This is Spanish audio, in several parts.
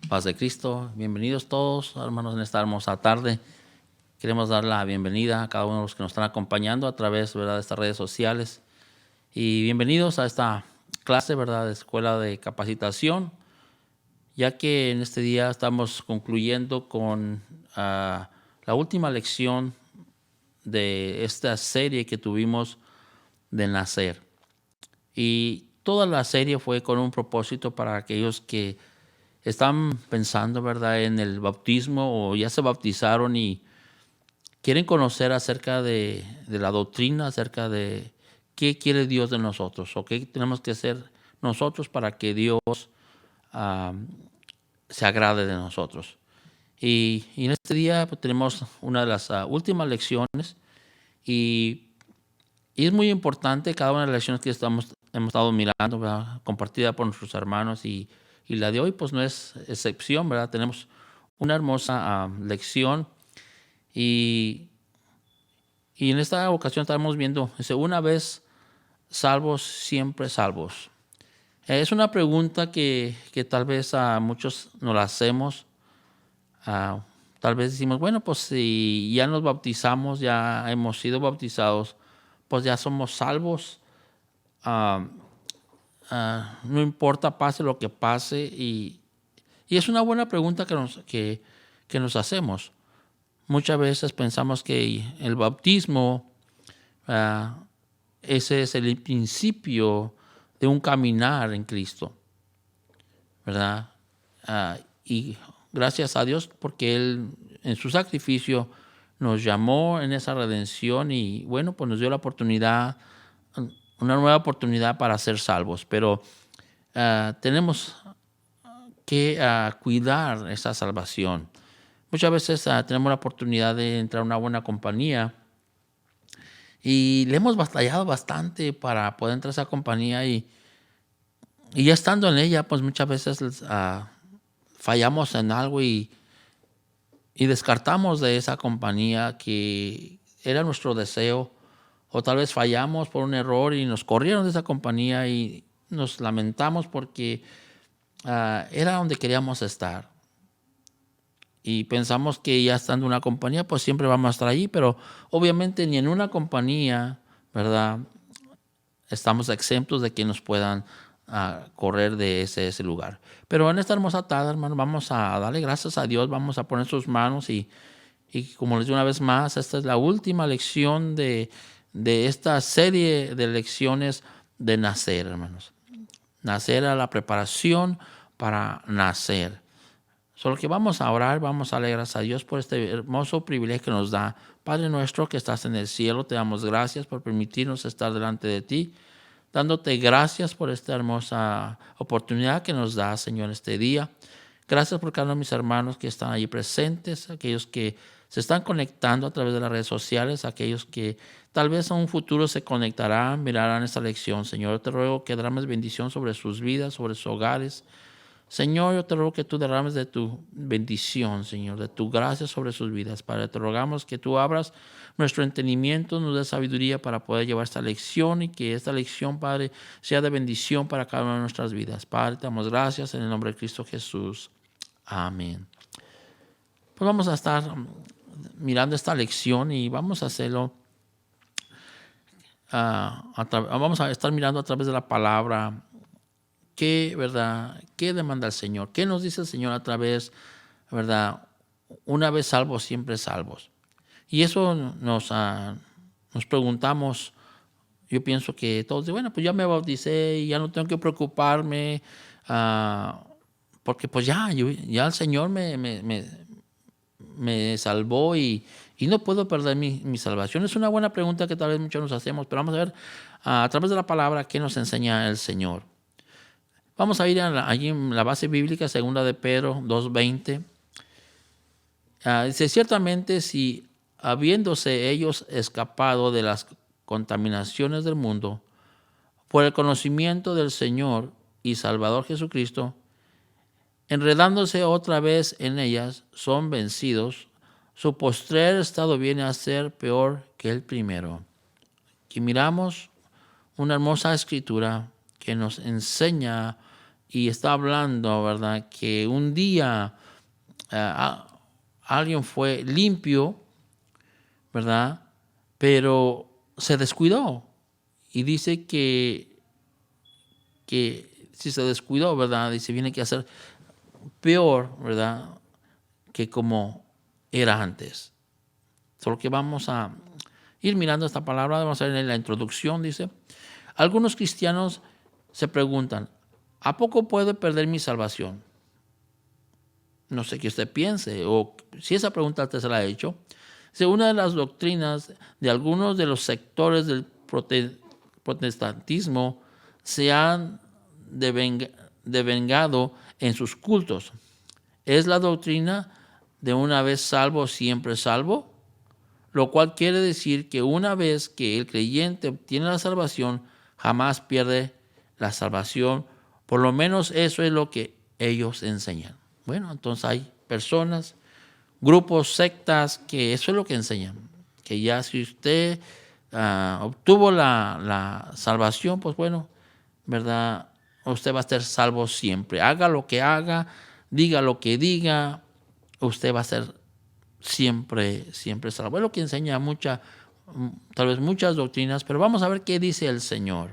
Paz de Cristo, bienvenidos todos, hermanos, en esta hermosa tarde. Queremos dar la bienvenida a cada uno de los que nos están acompañando a través, ¿verdad?, de estas redes sociales. Y bienvenidos a esta clase, ¿verdad?, de Escuela de Capacitación, ya que en este día estamos concluyendo con la última lección de esta serie que tuvimos de nacer. Y toda la serie fue con un propósito para aquellos que están pensando, ¿verdad?, en el bautismo o ya se bautizaron y quieren conocer acerca de la doctrina, acerca de qué quiere Dios de nosotros o qué tenemos que hacer nosotros para que Dios ah, se agrade de nosotros. Y en este día pues, tenemos una de las últimas lecciones y es muy importante cada una de las lecciones que hemos estado mirando, ¿verdad?, compartida por nuestros hermanos y la de hoy pues no es excepción, ¿verdad? Tenemos una hermosa lección y en esta ocasión estamos viendo, dice, una vez salvos, siempre salvos. Es una pregunta que tal vez a muchos nos la hacemos. Tal vez decimos, bueno, pues si ya nos bautizamos, ya hemos sido bautizados, pues ya somos salvos. No importa, pase lo que pase. Y es una buena pregunta que nos hacemos. Muchas veces pensamos que el bautismo, ese es el principio de un caminar en Cristo, ¿verdad? Y gracias a Dios porque Él en su sacrificio nos llamó en esa redención y bueno, pues nos dio la oportunidad, una nueva oportunidad para ser salvos. Pero tenemos que cuidar esa salvación. Muchas veces tenemos la oportunidad de entrar a una buena compañía y le hemos batallado bastante para poder entrar a esa compañía y ya estando en ella, pues muchas veces fallamos en algo y descartamos de esa compañía que era nuestro deseo, o tal vez fallamos por un error y nos corrieron de esa compañía y nos lamentamos porque era donde queríamos estar. Y pensamos que ya estando en una compañía, pues siempre vamos a estar allí, pero obviamente ni en una compañía, ¿verdad?, estamos exentos de que nos puedan correr de ese lugar. Pero en esta hermosa tarde, hermano, vamos a darle gracias a Dios, vamos a poner sus manos y como les digo una vez más, esta es la última lección de esta serie de lecciones de nacer, hermanos. Nacer a la preparación para nacer. Solo que vamos a orar, vamos a darle gracias a Dios por este hermoso privilegio que nos da. Padre nuestro que estás en el cielo, te damos gracias por permitirnos estar delante de ti, dándote gracias por esta hermosa oportunidad que nos da, Señor, este día. Gracias por cada uno de mis hermanos que están allí presentes, aquellos que se están conectando a través de las redes sociales, aquellos que tal vez en un futuro se conectarán, mirarán esta lección. Señor, yo te ruego que derrames bendición sobre sus vidas, sobre sus hogares. Señor, yo te ruego que tú derrames de tu bendición, Señor, de tu gracia sobre sus vidas. Padre, te rogamos que tú abras nuestro entendimiento, nos dé sabiduría para poder llevar esta lección y que esta lección, Padre, sea de bendición para cada una de nuestras vidas. Padre, te damos gracias en el nombre de Cristo Jesús. Amén. Pues vamos a estar mirando esta lección y vamos a hacerlo. Vamos a estar mirando a través de la palabra. ¿Qué, verdad? ¿Qué demanda el Señor? ¿Qué nos dice el Señor a través, verdad? Una vez salvos, siempre salvos. Y eso nos preguntamos. Yo pienso que todos dicen, bueno, pues ya me bauticé y ya no tengo que preocuparme, porque pues ya el Señor me salvó y no puedo perder mi salvación. Es una buena pregunta que tal vez muchos nos hacemos, pero vamos a ver a través de la palabra qué nos enseña el Señor. Vamos a ir allí en la base bíblica, 2 de Pedro 2:20. Dice, ciertamente si habiéndose ellos escapado de las contaminaciones del mundo, por el conocimiento del Señor y Salvador Jesucristo, enredándose otra vez en ellas, son vencidos, su postrer estado viene a ser peor que el primero. Aquí miramos una hermosa escritura que nos enseña y está hablando, ¿verdad?, que un día alguien fue limpio, ¿verdad?, pero se descuidó. Y dice que si se descuidó, ¿verdad?, dice, viene que hacer peor, ¿verdad?, que como era antes. Solo que vamos a ir mirando esta palabra, vamos a ver en la introducción, dice, algunos cristianos se preguntan, ¿a poco puedo perder mi salvación? No sé qué usted piense, o si esa pregunta usted se la ha hecho. Dice, una de las doctrinas de algunos de los sectores del protestantismo se han devengado en sus cultos. Es la doctrina de una vez salvo, siempre salvo, lo cual quiere decir que una vez que el creyente obtiene la salvación, jamás pierde la salvación. Por lo menos eso es lo que ellos enseñan. Bueno, entonces hay personas, grupos, sectas, que eso es lo que enseñan. Que ya si usted obtuvo la salvación, pues bueno, ¿verdad?, usted va a ser salvo siempre. Haga lo que haga, diga lo que diga, usted va a ser siempre salvo. Es lo que enseña tal vez muchas doctrinas, pero vamos a ver qué dice el Señor.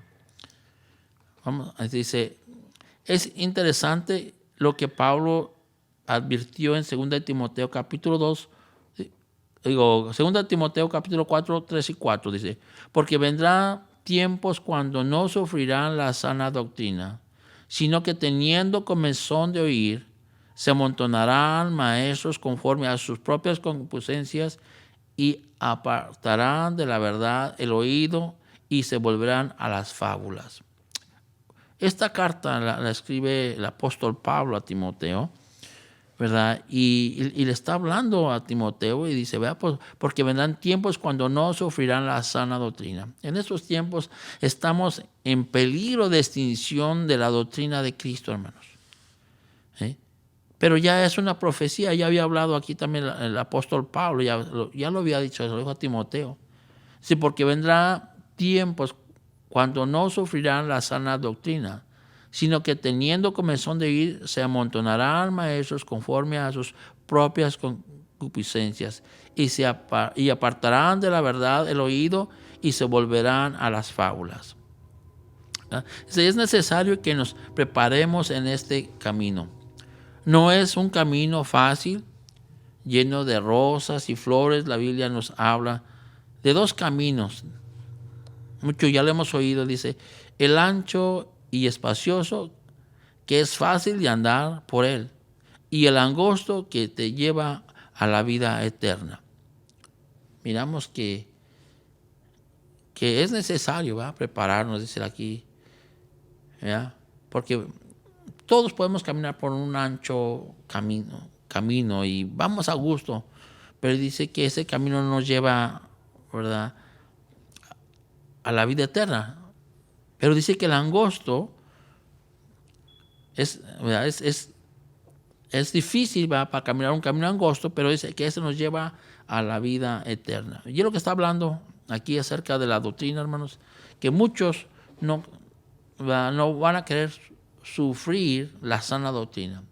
Dice, es interesante lo que Pablo advirtió en 2 Timoteo capítulo 2, 2 Timoteo capítulo 4, 3 y 4, dice, porque vendrán tiempos cuando no sufrirán la sana doctrina, sino que teniendo comezón de oír, se amontonarán maestros conforme a sus propias concupiscencias y apartarán de la verdad el oído y se volverán a las fábulas. Esta carta la escribe el apóstol Pablo a Timoteo, ¿verdad? Y le está hablando a Timoteo y dice, vea, pues, porque vendrán tiempos cuando no sufrirán la sana doctrina. En estos tiempos estamos en peligro de extinción de la doctrina de Cristo, hermanos. ¿Sí? Pero ya es una profecía, ya había hablado aquí también el apóstol Pablo, ya lo había dicho, lo dijo a Timoteo. Sí, porque vendrá tiempos cuando no sufrirán la sana doctrina, sino que teniendo comezón de oír, se amontonarán maestros conforme a sus propias concupiscencias y apartarán de la verdad el oído y se volverán a las fábulas. Es necesario que nos preparemos en este camino. No es un camino fácil, lleno de rosas y flores. La Biblia nos habla de dos caminos. Mucho ya lo hemos oído, dice, el ancho y espacioso, que es fácil de andar por él, y el angosto, que te lleva a la vida eterna. Miramos que es necesario, ¿verdad?, prepararnos, dice aquí, ¿verdad?, porque todos podemos caminar por un ancho camino y vamos a gusto, pero dice que ese camino nos lleva, ¿verdad?, a la vida eterna. Pero dice que el angosto es difícil, ¿va?, para caminar un camino angosto, pero dice que ese nos lleva a la vida eterna. Y es lo que está hablando aquí acerca de la doctrina, hermanos, que muchos no van a querer sufrir la sana doctrina.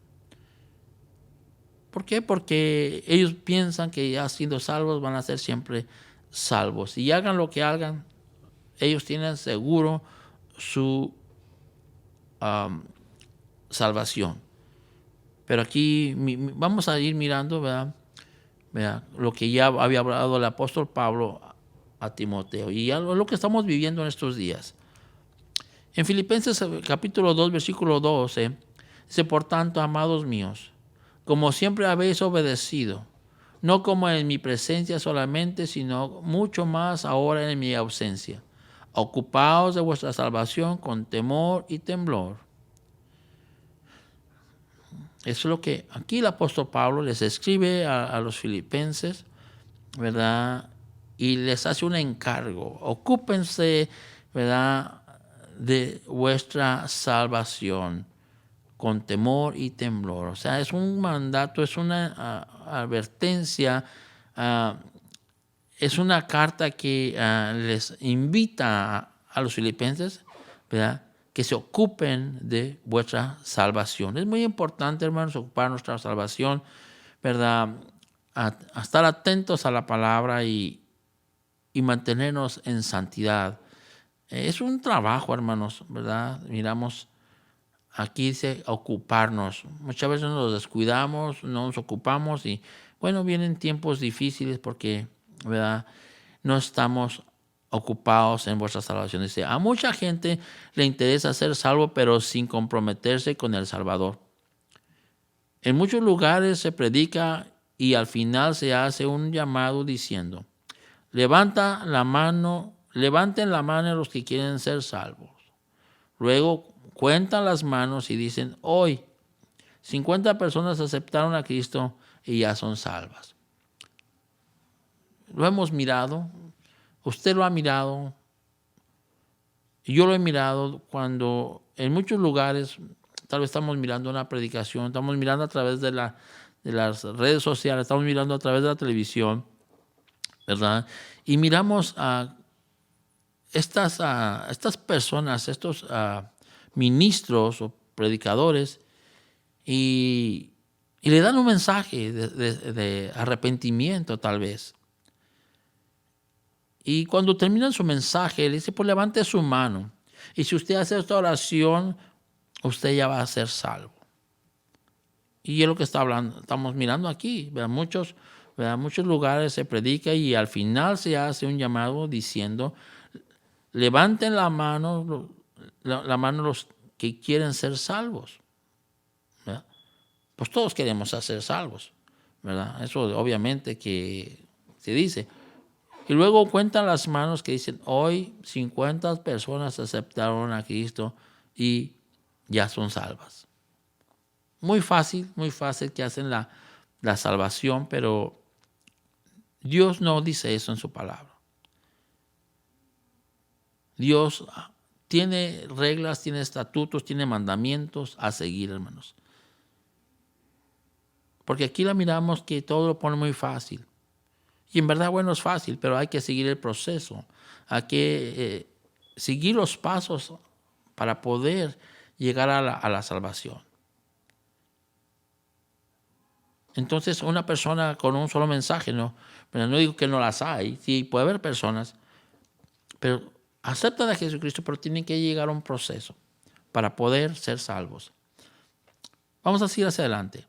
¿Por qué? Porque ellos piensan que ya siendo salvos van a ser siempre salvos. Y hagan lo que hagan, ellos tienen seguro su salvación. Pero aquí vamos a ir mirando, ¿verdad?, lo que ya había hablado el apóstol Pablo a Timoteo y ya lo que estamos viviendo en estos días. En Filipenses capítulo 2, versículo 12, dice, por tanto, amados míos, como siempre habéis obedecido, no como en mi presencia solamente, sino mucho más ahora en mi ausencia, ocupaos de vuestra salvación con temor y temblor. Eso es lo que aquí el apóstol Pablo les escribe a los filipenses, ¿verdad?, y les hace un encargo. Ocúpense, ¿verdad?, de vuestra salvación con temor y temblor. O sea, es un mandato, es una advertencia, es una carta que les invita a los filipenses, ¿verdad?, que se ocupen de vuestra salvación. Es muy importante, hermanos, ocupar nuestra salvación, ¿verdad? A estar atentos a la palabra y mantenernos en santidad. Es un trabajo, hermanos, ¿verdad? Miramos, aquí dice ocuparnos. Muchas veces nos descuidamos, no nos ocupamos y, bueno, vienen tiempos difíciles porque, ¿verdad?, no estamos ocupados en vuestra salvación. Dice, a mucha gente le interesa ser salvo, pero sin comprometerse con el Salvador. En muchos lugares se predica y al final se hace un llamado diciendo, levanten la mano los que quieren ser salvos. Luego cuentan las manos y dicen, hoy 50 personas aceptaron a Cristo y ya son salvas. Lo hemos mirado, usted lo ha mirado, yo lo he mirado cuando en muchos lugares, tal vez estamos mirando una predicación, estamos mirando a través de las redes sociales, estamos mirando a través de la televisión, ¿verdad? Y miramos a estas personas, estos ministros o predicadores, y le dan un mensaje de arrepentimiento tal vez. Y cuando terminan su mensaje, le dice, pues levante su mano. Y si usted hace esta oración, usted ya va a ser salvo. Y es lo que estamos mirando aquí. Muchos lugares se predica y al final se hace un llamado diciendo, levanten la mano los que quieren ser salvos. ¿Verdad? Pues todos queremos ser salvos, ¿verdad? Eso obviamente que se dice. Y luego cuentan las manos que dicen, hoy 50 personas aceptaron a Cristo y ya son salvas. Muy fácil que hacen la salvación, pero Dios no dice eso en su palabra. Dios tiene reglas, tiene estatutos, tiene mandamientos a seguir, hermanos. Porque aquí la miramos que todo lo pone muy fácil. Y en verdad, bueno, es fácil, pero hay que seguir el proceso. Hay que seguir los pasos para poder llegar a la salvación. Entonces, una persona con un solo mensaje, pero no digo que no las hay, sí, puede haber personas, pero aceptan a Jesucristo, pero tienen que llegar a un proceso para poder ser salvos. Vamos a seguir hacia adelante.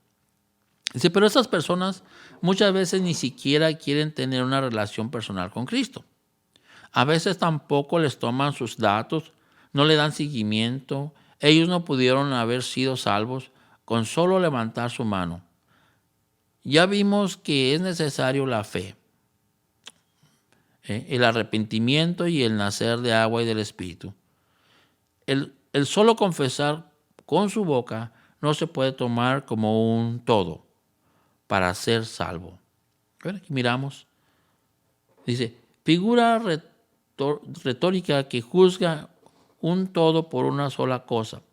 Dice, pero esas personas muchas veces ni siquiera quieren tener una relación personal con Cristo. A veces tampoco les toman sus datos, no le dan seguimiento. Ellos no pudieron haber sido salvos con solo levantar su mano. Ya vimos que es necesario la fe, el arrepentimiento y el nacer de agua y del Espíritu. El solo confesar con su boca no se puede tomar como un todo para ser salvo. Bueno, aquí miramos. Dice, figura retórica que juzga un todo por una sola cosa.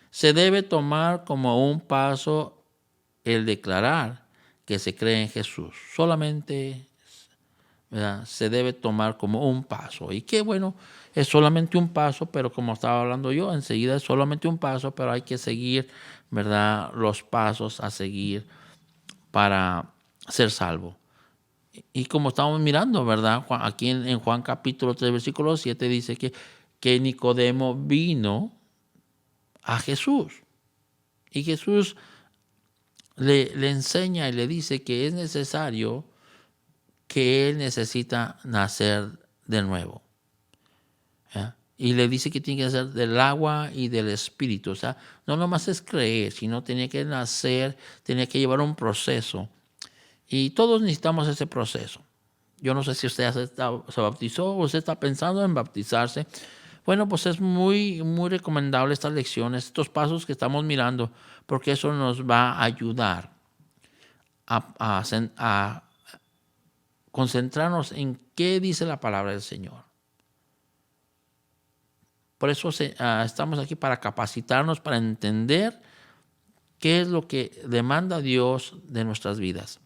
Se debe tomar como un paso el declarar que se cree en Jesús. Solamente, ¿verdad?, se debe tomar como un paso. Y qué bueno, es solamente un paso, pero como estaba hablando yo, enseguida es solamente un paso, pero hay que seguir, ¿verdad?, los pasos a seguir para ser salvo. Y como estamos mirando, ¿verdad?, aquí en Juan capítulo 3, versículo 7 dice que Nicodemo vino a Jesús. Y Jesús le enseña y le dice que es necesario, que él necesita nacer de nuevo. ¿Ya? Y le dice que tiene que nacer del agua y del Espíritu. O sea, no nomás es creer, sino tiene que nacer, tiene que llevar un proceso. Y todos necesitamos ese proceso. Yo no sé si usted se bautizó o usted está pensando en bautizarse. Bueno, pues es muy, muy recomendable estas lecciones, estos pasos que estamos mirando, porque eso nos va a ayudar a concentrarnos en qué dice la palabra del Señor. Por eso estamos aquí para capacitarnos, para entender qué es lo que demanda Dios de nuestras vidas.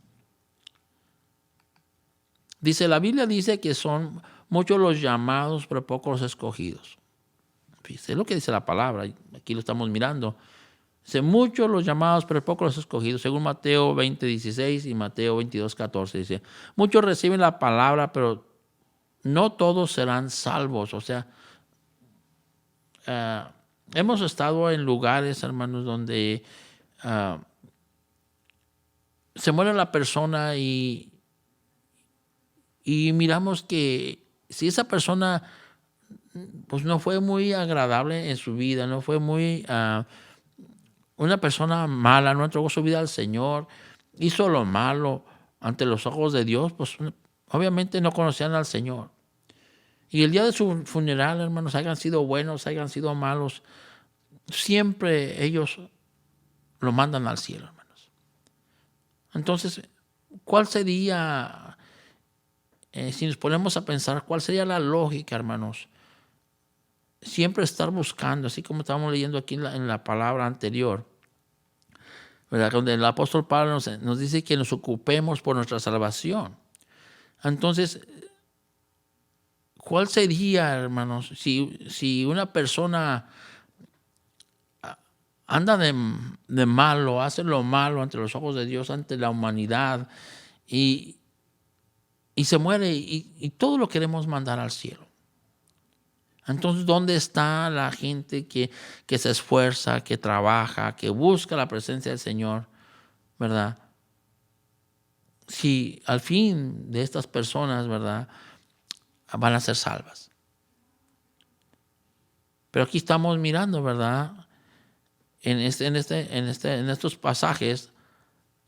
Dice, la Biblia dice que son muchos los llamados, pero pocos los escogidos. Fíjese, es lo que dice la palabra, aquí lo estamos mirando. Dice, muchos los llamados, pero pocos los escogidos, según Mateo 20:16 y Mateo 22:14. Dice, muchos reciben la palabra, pero no todos serán salvos. O sea, hemos estado en lugares, hermanos, donde se muere la persona y miramos que si esa persona pues no fue muy agradable en su vida, no fue muy una persona mala, no entregó su vida al Señor, hizo lo malo ante los ojos de Dios, pues obviamente no conocían al Señor. Y el día de su funeral, hermanos, hayan sido buenos, hayan sido malos, siempre ellos lo mandan al cielo, hermanos. Entonces, ¿cuál sería, si nos ponemos a pensar, cuál sería la lógica, hermanos? Siempre estar buscando, así como estábamos leyendo aquí en la palabra anterior, ¿verdad? Donde el apóstol Pablo nos dice que nos ocupemos por nuestra salvación. Entonces, ¿cuál sería, hermanos, si una persona anda de malo, hace lo malo ante los ojos de Dios, ante la humanidad, y se muere, y todo lo queremos mandar al cielo? Entonces, ¿dónde está la gente que se esfuerza, que trabaja, que busca la presencia del Señor, verdad? Si al fin de estas personas, verdad, van a ser salvas. Pero aquí estamos mirando, verdad, en estos pasajes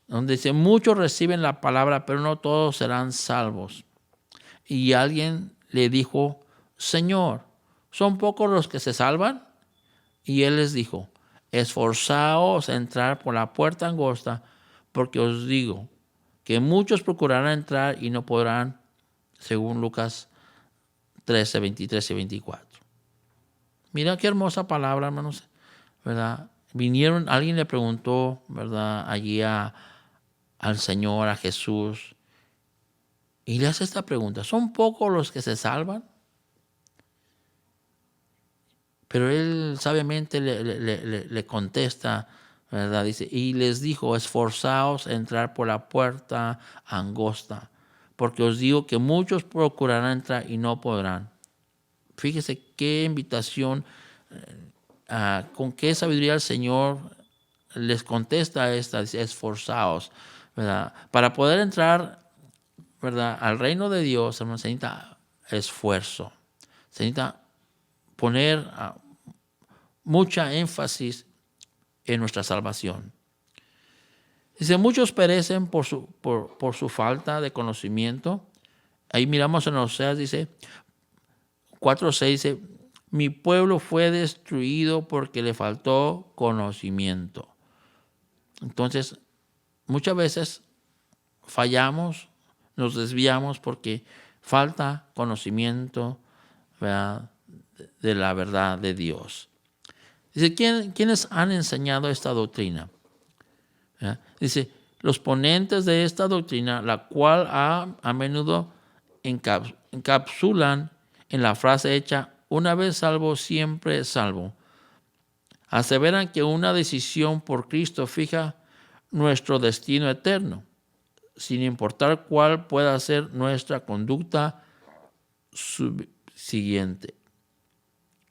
donde dice, muchos reciben la palabra, pero no todos serán salvos. Y alguien le dijo, Señor, ¿son pocos los que se salvan? Y él les dijo, esforzaos a entrar por la puerta angosta, porque os digo que muchos procurarán entrar y no podrán, según Lucas 13, 23 y 24. Mira qué hermosa palabra, hermanos, ¿verdad? Vinieron, alguien le preguntó, ¿verdad? Allí al Señor, a Jesús, y le hace esta pregunta, ¿son pocos los que se salvan? Pero él sabiamente le contesta, ¿verdad? Dice, y les dijo, esforzaos a entrar por la puerta angosta, porque os digo que muchos procurarán entrar y no podrán. Fíjese qué invitación, con qué sabiduría el Señor les contesta esta, dice, esforzaos, ¿verdad? Para poder entrar, ¿verdad?, al reino de Dios, hermano, se necesita esfuerzo, se necesita poner mucha énfasis en nuestra salvación. Dice, muchos perecen por su falta de conocimiento. Ahí miramos en Oseas, dice 4:6, dice, mi pueblo fue destruido porque le faltó conocimiento. Entonces, muchas veces fallamos, nos desviamos porque falta conocimiento, ¿verdad?, de la verdad de Dios. Dice, ¿quiénes han enseñado esta doctrina? Dice, los ponentes de esta doctrina, la cual a menudo encapsulan en la frase hecha, una vez salvo, siempre salvo. Aseveran que una decisión por Cristo fija nuestro destino eterno, sin importar cuál pueda ser nuestra conducta subsiguiente.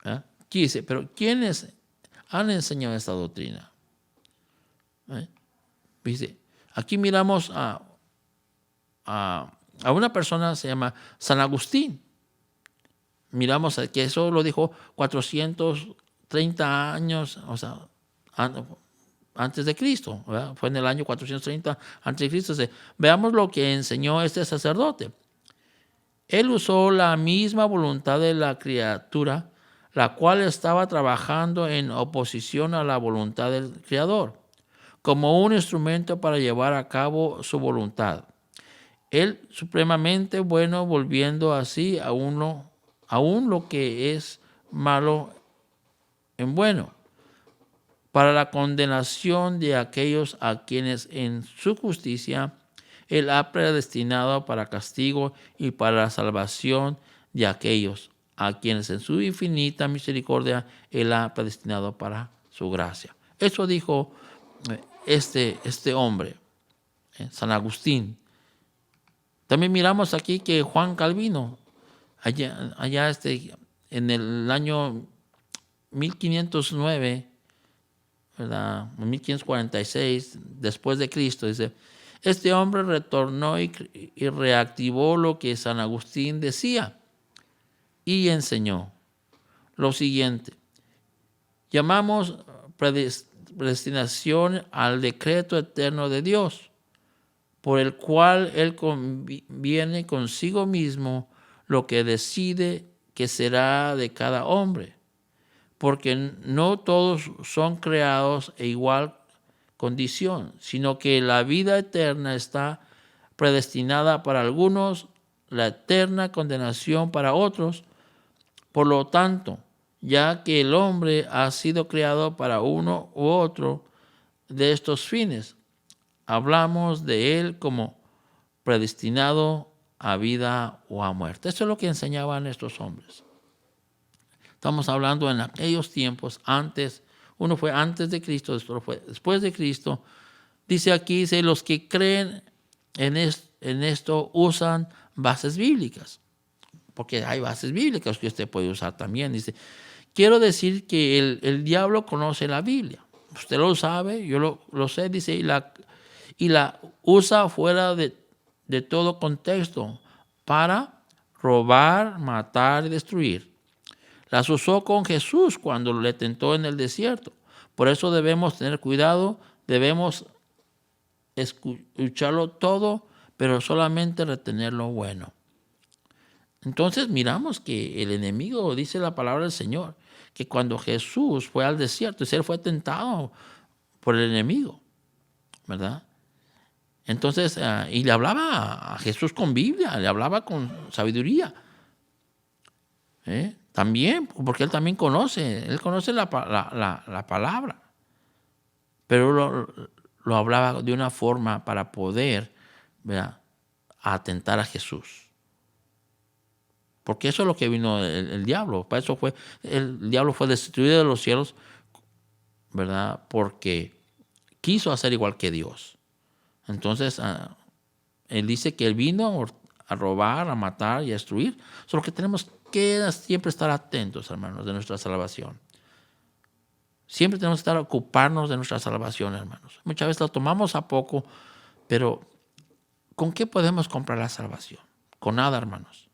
Aquí dice, pero ¿quiénes han enseñado esta doctrina? Dice, aquí miramos a una persona, se llama San Agustín. Miramos que eso lo dijo 430 años, o sea, antes de Cristo, ¿verdad? Fue en el año 430 antes de Cristo. Veamos lo que enseñó este sacerdote. Él usó la misma voluntad de la criatura, la cual estaba trabajando en oposición a la voluntad del Creador, como un instrumento para llevar a cabo su voluntad. Él supremamente bueno, volviendo así aún lo que es malo en bueno, para la condenación de aquellos a quienes en su justicia Él ha predestinado para castigo y para la salvación de aquellos a quienes en su infinita misericordia Él ha predestinado para su gracia. Eso dijo este hombre, San Agustín. También miramos aquí que Juan Calvino, allá en el año 1509, ¿verdad? 1546, después de Cristo, dice, este hombre retornó y reactivó lo que San Agustín decía y enseñó lo siguiente: llamamos predestinación al decreto eterno de Dios, por el cual Él conviene consigo mismo lo que decide que será de cada hombre, porque no todos son creados en igual condición, sino que la vida eterna está predestinada para algunos, la eterna condenación para otros. Por lo tanto, ya que el hombre ha sido creado para uno u otro de estos fines, hablamos de él como predestinado a vida o a muerte. Eso es lo que enseñaban estos hombres. Estamos hablando en aquellos tiempos, uno fue antes de Cristo, otro fue después de Cristo. Dice aquí, los que creen en esto usan bases bíblicas, porque hay bases bíblicas que usted puede usar también. Dice, quiero decir que el diablo conoce la Biblia. Usted lo sabe, yo lo sé, dice, y la usa fuera de todo contexto para robar, matar y destruir. Las usó con Jesús cuando le tentó en el desierto. Por eso debemos tener cuidado, debemos escucharlo todo, pero solamente retener lo bueno. Entonces miramos que el enemigo, dice la palabra del Señor, que cuando Jesús fue al desierto, él fue tentado por el enemigo, ¿verdad? Entonces, y le hablaba a Jesús con Biblia, le hablaba con sabiduría. También, porque él también conoce la palabra, pero lo hablaba de una forma para poder, ¿verdad?, atentar a Jesús. Porque eso es lo que vino el diablo. Para eso el diablo fue destruido de los cielos, ¿verdad? Porque quiso hacer igual que Dios. Entonces, él dice que él vino a robar, a matar y a destruir. Solo que tenemos que siempre estar atentos, hermanos, de nuestra salvación. Siempre tenemos que ocuparnos de nuestra salvación, hermanos. Muchas veces lo tomamos a poco, pero ¿con qué podemos comprar la salvación? Con nada, hermanos.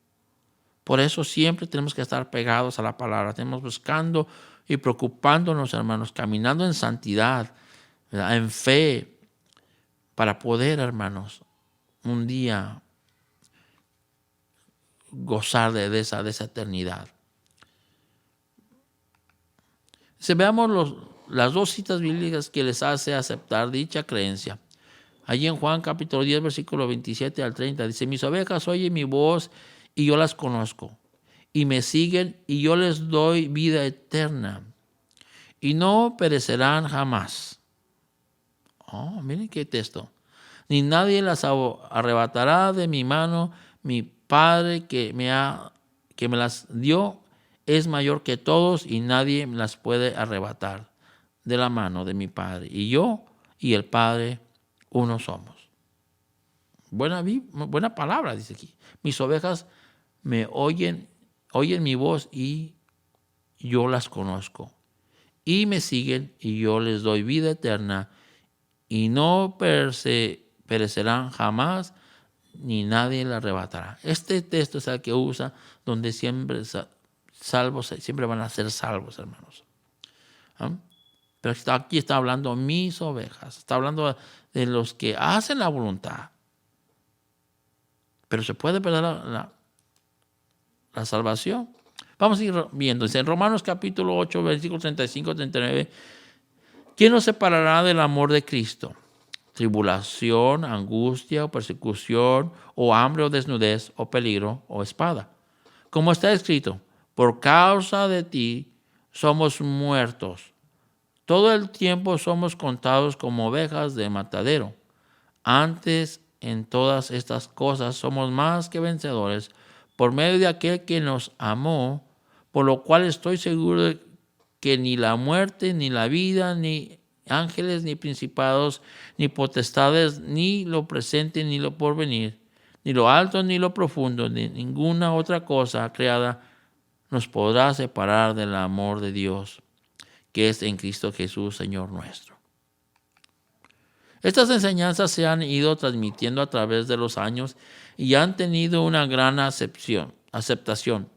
Por eso siempre tenemos que estar pegados a la palabra. Tenemos buscando y preocupándonos, hermanos, caminando en santidad, ¿verdad?, en fe, para poder, hermanos, un día gozar de esa eternidad. Si veamos las dos citas bíblicas que les hace aceptar dicha creencia. Allí en Juan capítulo 10, versículo 27 al 30, dice, mis ovejas oyen mi voz y yo las conozco, y me siguen y yo les doy vida eterna, y no perecerán jamás. Oh, miren qué texto. Ni nadie las arrebatará de mi mano. Mi Padre que me las dio es mayor que todos, y nadie las puede arrebatar de la mano de mi Padre. Y yo y el Padre uno somos. Buena palabra, dice aquí. Mis ovejas me oyen mi voz y yo las conozco. Y me siguen y yo les doy vida eterna y no perecerán jamás, ni nadie la arrebatará. Este texto es el que usa donde siempre siempre van a ser salvos, hermanos. Pero aquí está hablando mis ovejas, está hablando de los que hacen la voluntad. Pero se puede perder la salvación. Vamos a ir viendo. En Romanos capítulo 8, versículos 35 39, ¿quién nos separará del amor de Cristo? Tribulación, angustia, o persecución, o hambre, o desnudez, o peligro, o espada. Como está escrito, por causa de ti somos muertos. Todo el tiempo somos contados como ovejas de matadero. Antes, en todas estas cosas somos más que vencedores por medio de aquel que nos amó, por lo cual estoy seguro de que ni la muerte, ni la vida, ni ángeles, ni principados, ni potestades, ni lo presente, ni lo porvenir, ni lo alto, ni lo profundo, ni ninguna otra cosa creada nos podrá separar del amor de Dios, que es en Cristo Jesús, Señor nuestro. Estas enseñanzas se han ido transmitiendo a través de los años y han tenido una gran aceptación.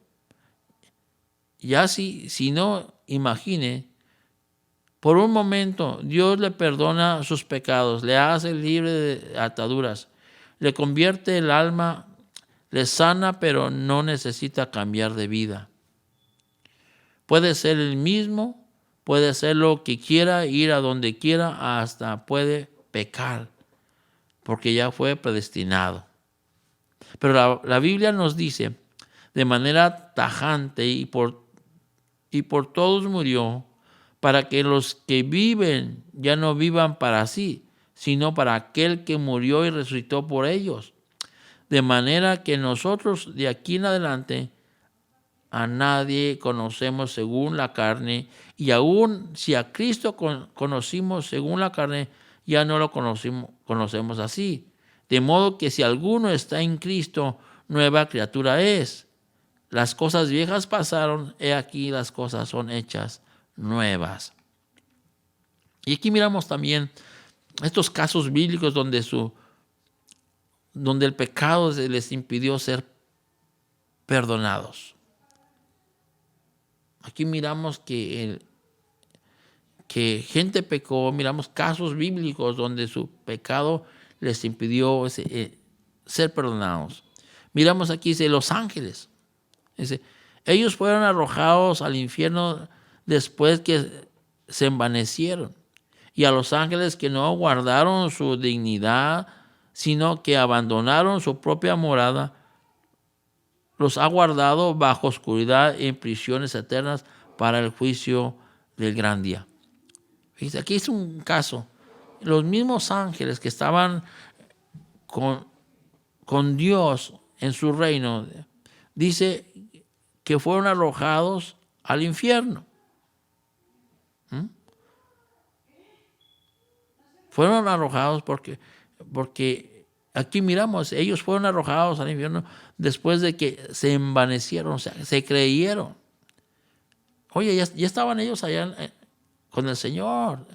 Ya si no, imagine, por un momento Dios le perdona sus pecados, le hace libre de ataduras, le convierte el alma, le sana, pero no necesita cambiar de vida. Puede ser el mismo, puede ser lo que quiera, ir a donde quiera, hasta puede pecar, porque ya fue predestinado. Pero la Biblia nos dice de manera tajante y por todos murió, para que los que viven ya no vivan para sí, sino para aquel que murió y resucitó por ellos. De manera que nosotros de aquí en adelante a nadie conocemos según la carne, y aún si a Cristo conocimos según la carne, ya no lo conocemos así. De modo que si alguno está en Cristo, nueva criatura es. Las cosas viejas pasaron, he aquí las cosas son hechas nuevas. Y aquí miramos también estos casos bíblicos donde el pecado les impidió ser perdonados. Aquí miramos que gente pecó, miramos casos bíblicos donde su pecado les impidió ser perdonados. Miramos aquí, dice, los ángeles. Dice, ellos fueron arrojados al infierno después que se envanecieron. Y a los ángeles que no guardaron su dignidad, sino que abandonaron su propia morada, los ha guardado bajo oscuridad en prisiones eternas para el juicio del gran día. Fíjense, aquí es un caso. Los mismos ángeles que estaban con Dios en su reino, dice que fueron arrojados al infierno. Fueron arrojados porque aquí miramos, ellos fueron arrojados al infierno después de que se envanecieron, o sea, se creyeron. Oye, ya estaban ellos allá con el Señor.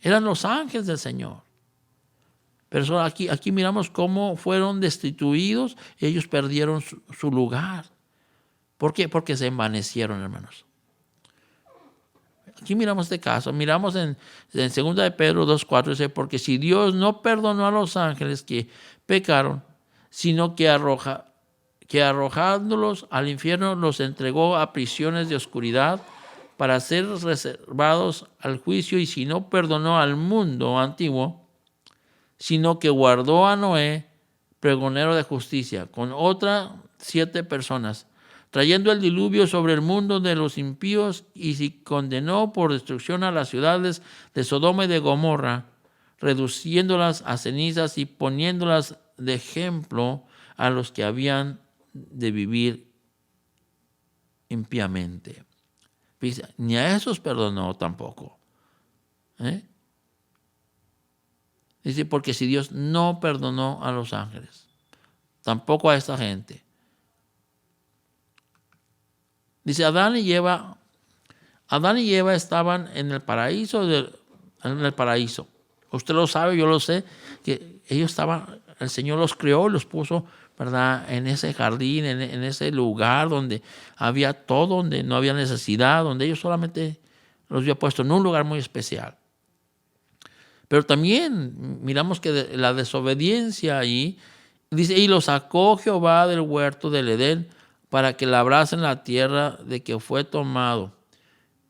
Eran los ángeles del Señor. Pero aquí miramos cómo fueron destituidos y ellos perdieron su lugar. ¿Por qué? Porque se envanecieron, hermanos. Aquí miramos este caso. Miramos en 2 de Pedro 2:4, dice, porque si Dios no perdonó a los ángeles que pecaron, sino que arrojándolos al infierno los entregó a prisiones de oscuridad para ser reservados al juicio, y si no perdonó al mundo antiguo, sino que guardó a Noé, pregonero de justicia, con otras 7 personas, trayendo el diluvio sobre el mundo de los impíos, y si condenó por destrucción a las ciudades de Sodoma y de Gomorra, reduciéndolas a cenizas y poniéndolas de ejemplo a los que habían de vivir impíamente. Ni a esos perdonó tampoco. Dice, porque si Dios no perdonó a los ángeles, tampoco a esta gente. Dice, Adán y Eva estaban en el paraíso. Usted lo sabe, yo lo sé, que ellos estaban, el Señor los creó y los puso, ¿verdad?, en ese jardín, en ese lugar donde había todo, donde no había necesidad, donde ellos solamente los había puesto en un lugar muy especial. Pero también miramos que la desobediencia ahí, dice, y los sacó Jehová del huerto del Edén para que labrasen la tierra de que fue tomado.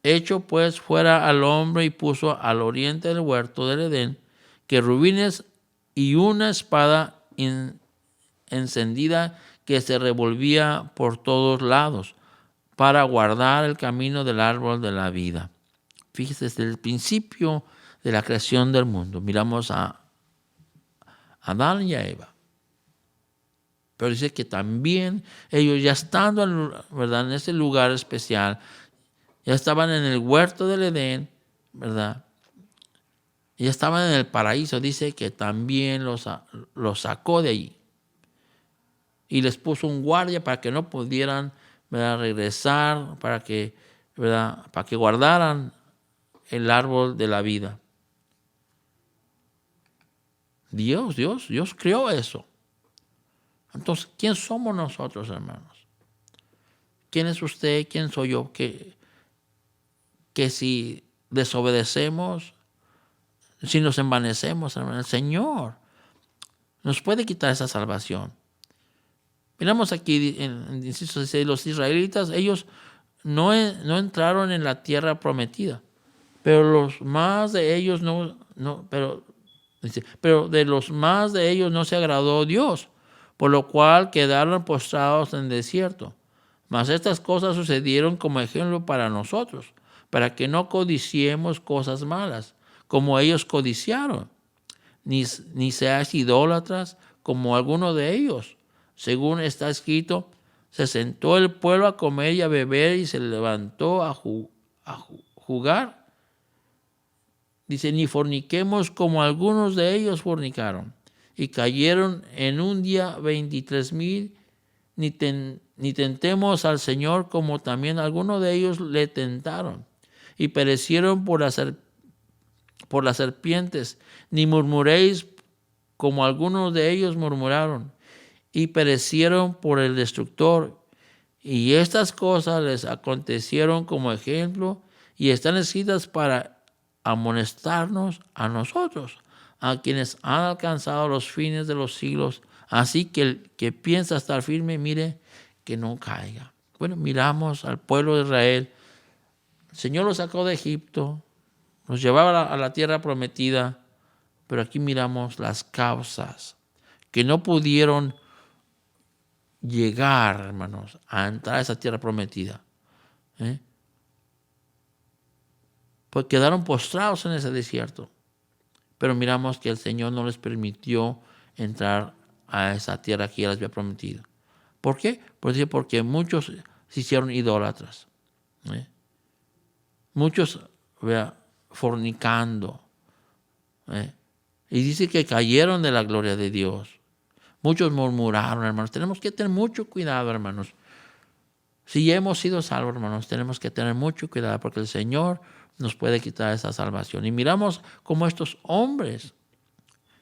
Hecho pues fuera al hombre y puso al oriente del huerto del Edén querubines y una espada encendida que se revolvía por todos lados para guardar el camino del árbol de la vida. Fíjese, desde el principio de la creación del mundo miramos a Adán y a Eva. Pero dice que también ellos ya estando, ¿verdad?, en ese lugar especial, ya estaban en el huerto del Edén, ¿verdad? Ya estaban en el paraíso. Dice que también los sacó de allí. Y les puso un guardia para que no pudieran, ¿verdad?, regresar, ¿verdad?, para que guardaran el árbol de la vida. Dios creó eso. Entonces, ¿quién somos nosotros, hermanos? ¿Quién es usted? ¿Quién soy yo? Que si desobedecemos, si nos envanecemos, hermanos, el Señor nos puede quitar esa salvación. Miramos aquí en inciso 16, los israelitas, ellos no entraron en la tierra prometida, pero los más de ellos pero de los más de ellos no se agradó Dios, por lo cual quedaron postrados en el desierto. Mas estas cosas sucedieron como ejemplo para nosotros, para que no codiciemos cosas malas, como ellos codiciaron, ni seáis idólatras como alguno de ellos. Según está escrito, se sentó el pueblo a comer y a beber y se levantó a jugar. Dice, ni forniquemos como algunos de ellos fornicaron y cayeron en un día 23,000, ni tentemos al Señor como también algunos de ellos le tentaron y perecieron por las serpientes, ni murmuréis como algunos de ellos murmuraron y perecieron por el destructor. Y estas cosas les acontecieron como ejemplo y están escritas para amonestarnos a nosotros, a quienes han alcanzado los fines de los siglos. Así que el que piensa estar firme, mire que no caiga. Bueno, miramos al pueblo de Israel. El Señor los sacó de Egipto, nos llevaba a la tierra prometida, pero aquí miramos las causas que no pudieron llegar, hermanos, a entrar a esa tierra prometida. Pues quedaron postrados en ese desierto. Pero miramos que el Señor no les permitió entrar a esa tierra que Él les había prometido. ¿Por qué? Porque muchos se hicieron idólatras. Muchos fornicando. Y dice que cayeron de la gloria de Dios. Muchos murmuraron, hermanos. Tenemos que tener mucho cuidado, hermanos. Si ya hemos sido salvos, hermanos, tenemos que tener mucho cuidado porque el Señor nos puede quitar esa salvación. Y miramos como estos hombres,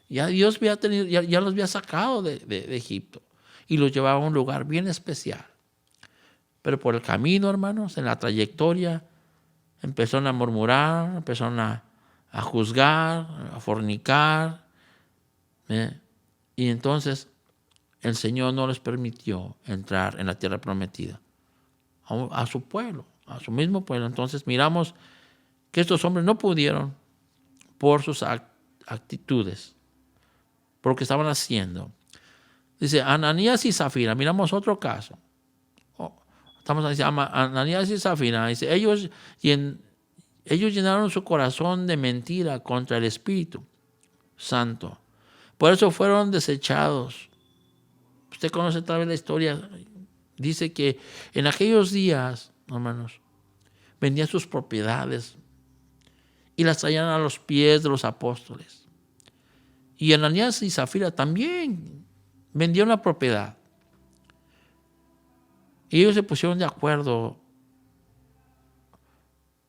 ya Dios ya los había sacado de Egipto y los llevaba a un lugar bien especial. Pero por el camino, hermanos, en la trayectoria, empezaron a murmurar, empezaron a juzgar, a fornicar. Y entonces el Señor no les permitió entrar en la tierra prometida a su pueblo, a su mismo pueblo. Entonces miramos que estos hombres no pudieron por sus actitudes, por lo que estaban haciendo. Dice Ananías y Zafira. Miramos otro caso. Estamos diciendo Ananías y Zafira. Dice, ellos llenaron su corazón de mentira contra el Espíritu Santo. Por eso fueron desechados. Usted conoce tal vez la historia. Dice que en aquellos días, hermanos, vendían sus propiedades y las traían a los pies de los apóstoles. Y Ananías y Zafira también vendían una propiedad. Y ellos se pusieron de acuerdo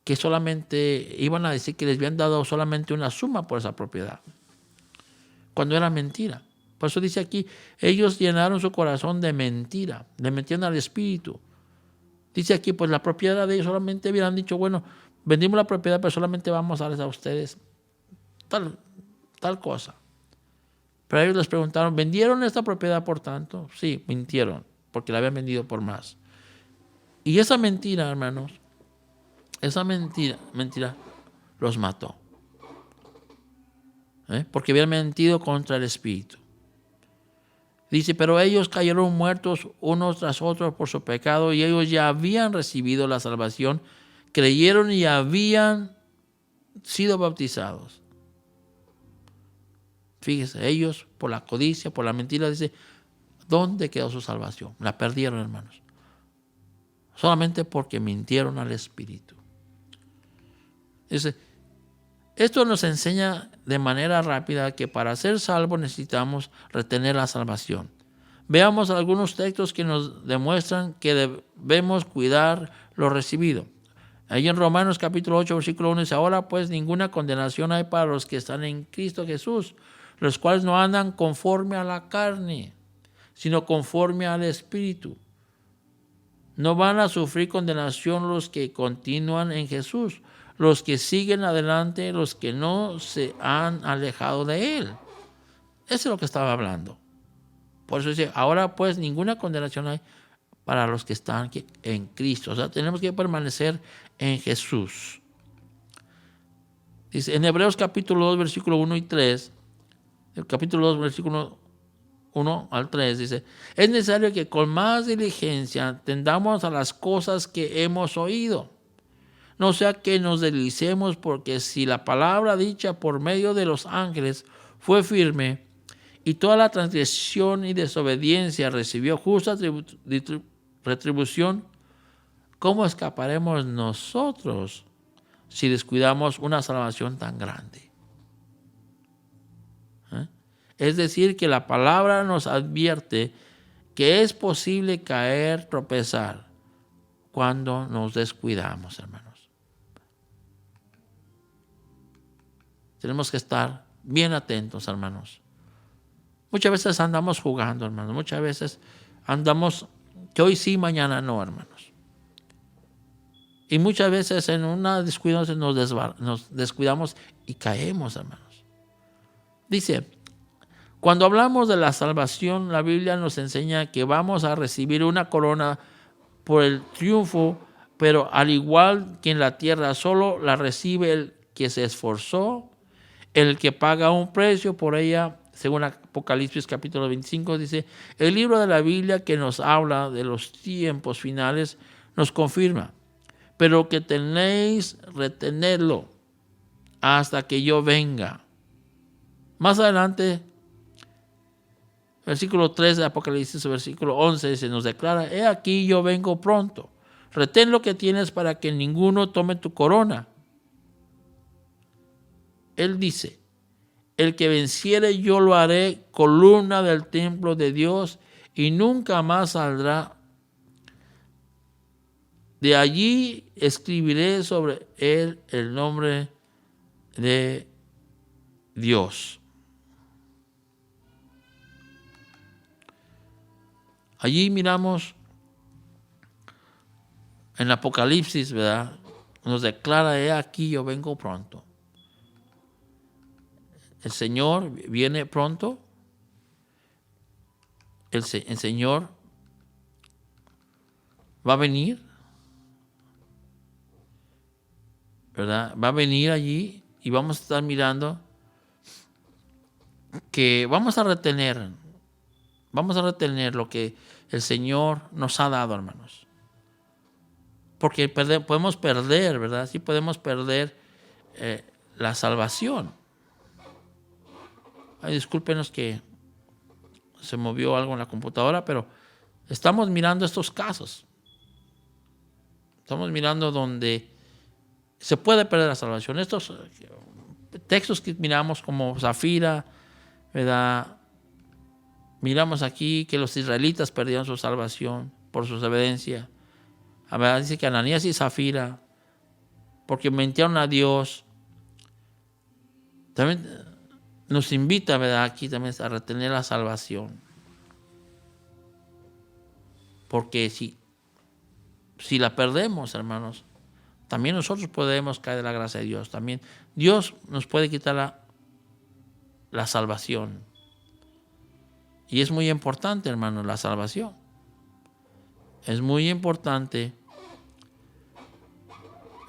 que solamente iban a decir que les habían dado solamente una suma por esa propiedad, cuando era mentira. Por eso dice aquí, ellos llenaron su corazón de mentira, le mentían al Espíritu. Dice aquí, pues la propiedad de ellos solamente hubieran dicho, bueno, vendimos la propiedad, pero solamente vamos a darles a ustedes tal cosa. Pero ellos les preguntaron, ¿vendieron esta propiedad por tanto? Sí, mintieron, porque la habían vendido por más. Y esa mentira, hermanos, esa mentira los mató. Porque habían mentido contra el Espíritu. Dice, pero ellos cayeron muertos unos tras otros por su pecado y ellos ya habían recibido la salvación, creyeron y habían sido bautizados. Fíjese, ellos por la codicia, por la mentira, dice, ¿Dónde quedó su salvación? La perdieron, hermanos. Solamente porque mintieron al Espíritu. Dice, esto nos enseña de manera rápida que para ser salvos necesitamos retener la salvación. Veamos algunos textos que nos demuestran que debemos cuidar lo recibido. Ahí en Romanos capítulo 8, versículo 1 dice, ahora pues ninguna condenación hay para los que están en Cristo Jesús, los cuales no andan conforme a la carne, sino conforme al Espíritu. No van a sufrir condenación los que continúan en Jesús, los que siguen adelante, los que no se han alejado de Él. Eso es lo que estaba hablando. Por eso dice, ahora pues ninguna condenación hay para los que están en Cristo. O sea, tenemos que permanecer en Jesús. Dice, en Hebreos capítulo 2, versículo 1 y 3, el capítulo 2, versículo 1 al 3, dice, es necesario que con más diligencia atendamos a las cosas que hemos oído. No sea que nos deslicemos, porque si la palabra dicha por medio de los ángeles fue firme, y toda la transgresión y desobediencia recibió justa retribución, ¿cómo escaparemos nosotros si descuidamos una salvación tan grande? Es decir, que la palabra nos advierte que es posible caer, tropezar, cuando nos descuidamos, hermanos. Tenemos que estar bien atentos, hermanos. Muchas veces andamos jugando, hermanos. Muchas veces andamos que hoy sí, mañana no, hermanos. Y muchas veces en una descuido nos descuidamos y caemos, hermanos. Dice, cuando hablamos de la salvación, la Biblia nos enseña que vamos a recibir una corona por el triunfo, pero al igual que en la tierra, solo la recibe el que se esforzó, el que paga un precio por ella. Según Apocalipsis capítulo 25 dice, el libro de la Biblia que nos habla de los tiempos finales nos confirma, pero que tenéis retenerlo hasta que yo venga. Más adelante, versículo 3 de Apocalipsis, versículo 11, se nos declara, he aquí yo vengo pronto, retén lo que tienes para que ninguno tome tu corona. Él dice, el que venciere yo lo haré columna del templo de Dios y nunca más saldrá. De allí escribiré sobre él el nombre de Dios. Allí miramos en Apocalipsis, ¿verdad? Nos declara, he aquí yo vengo pronto. El Señor viene pronto. El Señor va a venir, ¿verdad? Va a venir allí y vamos a estar mirando que vamos a retener lo que el Señor nos ha dado, hermanos. Porque podemos perder, ¿verdad? Sí podemos perder la salvación. Ay, discúlpenos que se movió algo en la computadora, pero estamos mirando estos casos. Estamos mirando donde se puede perder la salvación. Estos textos que miramos como Zafira, ¿verdad? Miramos aquí que los israelitas perdieron su salvación por su desobediencia. ¿Verdad? Dice que Ananías y Zafira, porque mintieron a Dios. También nos invita, ¿verdad? Aquí también a retener la salvación. Porque si la perdemos, hermanos, también nosotros podemos caer de la gracia de Dios. También Dios nos puede quitar la salvación. Y es muy importante, hermanos, la salvación. Es muy importante.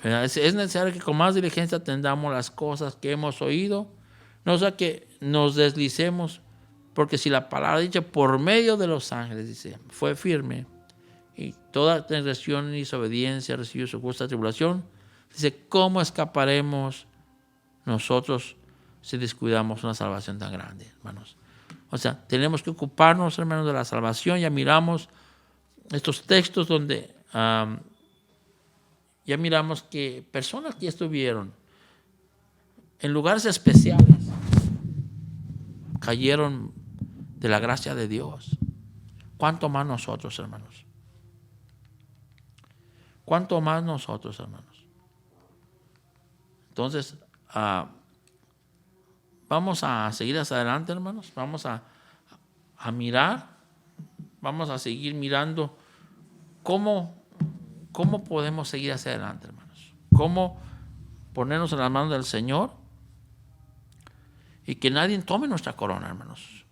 Es necesario que con más diligencia atendamos las cosas que hemos oído. No sea que nos deslicemos, porque si la palabra dicha por medio de los ángeles, dice, fue firme, y toda transgresión y desobediencia recibió su justa tribulación, dice, ¿cómo escaparemos nosotros si descuidamos una salvación tan grande, hermanos? O sea, tenemos que ocuparnos, hermanos, de la salvación. Ya miramos estos textos donde ya miramos que personas que estuvieron en lugares especiales cayeron de la gracia de Dios. ¿Cuánto más nosotros, hermanos? ¿Cuánto más nosotros, hermanos? Entonces, vamos a seguir hacia adelante, hermanos. Vamos a mirar. Vamos a seguir mirando cómo podemos seguir hacia adelante, hermanos. Cómo ponernos en las manos del Señor y que nadie tome nuestra corona, hermanos.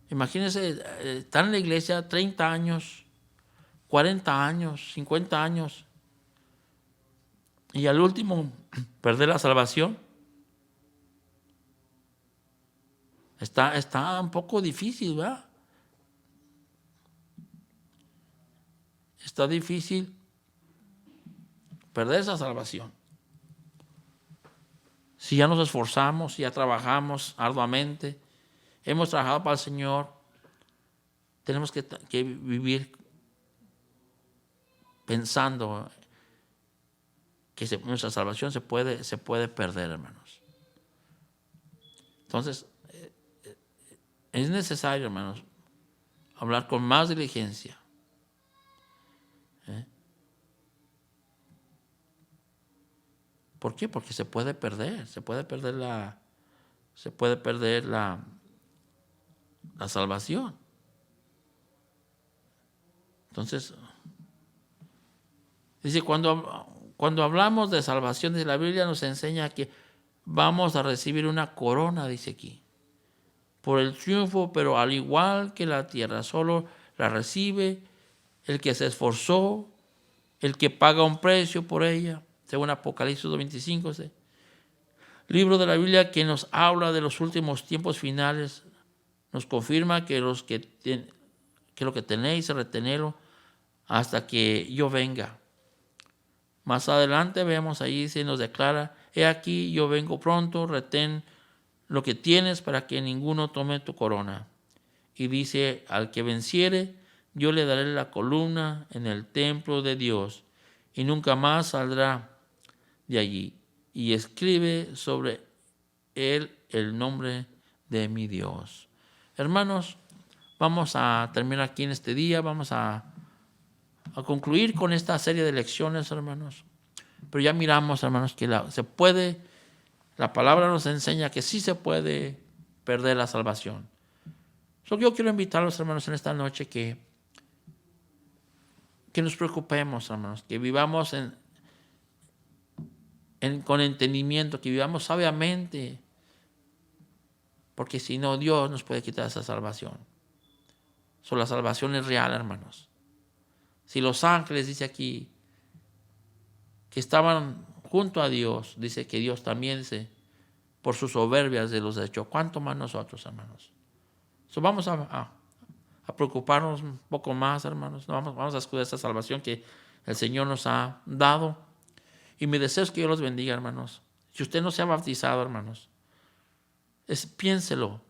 Imagínense, estar en la iglesia 30 años, 40 años, 50 años y al último perder la salvación. Está un poco difícil, ¿verdad? Está difícil perder esa salvación. Si ya nos esforzamos, si ya trabajamos arduamente, hemos trabajado para el Señor, tenemos que vivir pensando que nuestra salvación se puede perder, hermanos. Entonces, es necesario, hermanos, hablar con más diligencia. ¿Por qué? Porque se puede perder la salvación. Entonces, dice, cuando hablamos de salvación, de la Biblia nos enseña que vamos a recibir una corona, dice aquí, por el triunfo, pero al igual que la tierra, solo la recibe el que se esforzó, el que paga un precio por ella, según Apocalipsis 2:25. Libro de la Biblia que nos habla de los últimos tiempos finales, nos confirma que lo que tenéis, retenedlo hasta que yo venga. Más adelante vemos ahí, se nos declara, he aquí, yo vengo pronto, retén lo que tienes para que ninguno tome tu corona. Y dice, al que venciere, yo le daré la columna en el templo de Dios, y nunca más saldrá de allí. Y escribe sobre él el nombre de mi Dios. Hermanos, vamos a terminar aquí en este día, vamos a concluir con esta serie de lecciones, hermanos. Pero ya miramos, hermanos, que la palabra nos enseña que sí se puede perder la salvación. Yo quiero invitar a los hermanos en esta noche que nos preocupemos, hermanos, que vivamos con entendimiento, que vivamos sabiamente, porque si no, Dios nos puede quitar esa salvación. La salvación es real, hermanos. Si los ángeles, dice aquí, que estaban junto a Dios, dice que Dios también por sus soberbias de los echó. ¿Cuánto más nosotros, hermanos? Vamos a preocuparnos un poco más, hermanos. Vamos a escuchar esta salvación que el Señor nos ha dado. Y mi deseo es que Dios los bendiga, hermanos. Si usted no se ha bautizado, hermanos, piénselo.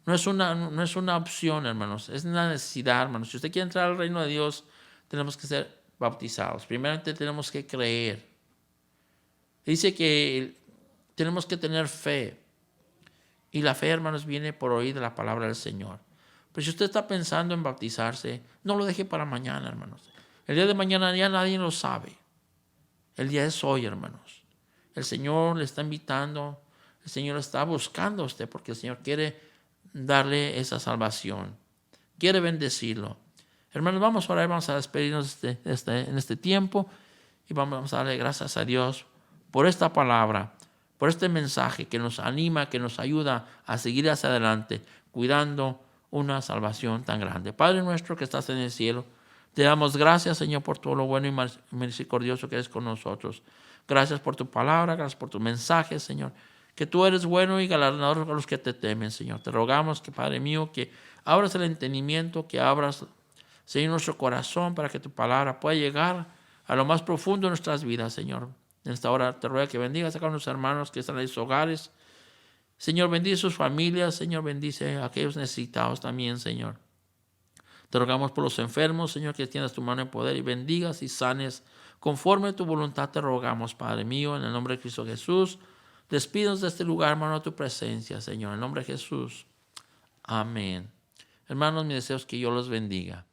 No es una opción, hermanos. Es una necesidad, hermanos. Si usted quiere entrar al reino de Dios, tenemos que ser bautizados. Primeramente tenemos que creer. Dice que tenemos que tener fe. Y la fe, hermanos, viene por oír de la palabra del Señor. Pero si usted está pensando en bautizarse, no lo deje para mañana, hermanos. El día de mañana ya nadie lo sabe. El día es hoy, hermanos. El Señor le está invitando, el Señor está buscando a usted porque el Señor quiere darle esa salvación. Quiere bendecirlo. Hermanos, vamos a orar, vamos a despedirnos en este tiempo y vamos a darle gracias a Dios por esta palabra, por este mensaje que nos anima, que nos ayuda a seguir hacia adelante, cuidando una salvación tan grande. Padre nuestro que estás en el cielo, te damos gracias, Señor, por todo lo bueno y misericordioso que eres con nosotros. Gracias por tu palabra, gracias por tu mensaje, Señor. Que tú eres bueno y galardonador a los que te temen, Señor. Te rogamos que, Padre mío, que abras el entendimiento, que abras, Señor, nuestro corazón para que tu palabra pueda llegar a lo más profundo de nuestras vidas, Señor. En esta hora te ruego que bendigas a cada uno de los hermanos que están en sus hogares, Señor, bendice sus familias. Señor, bendice a aquellos necesitados también, Señor. Te rogamos por los enfermos, Señor, que extiendas tu mano en poder y bendigas y sanes. Conforme a tu voluntad te rogamos, Padre mío, en el nombre de Cristo Jesús. Despídanos de este lugar, hermano, a tu presencia, Señor, en el nombre de Jesús. Amén. Hermanos, mi deseo es que Dios los bendiga.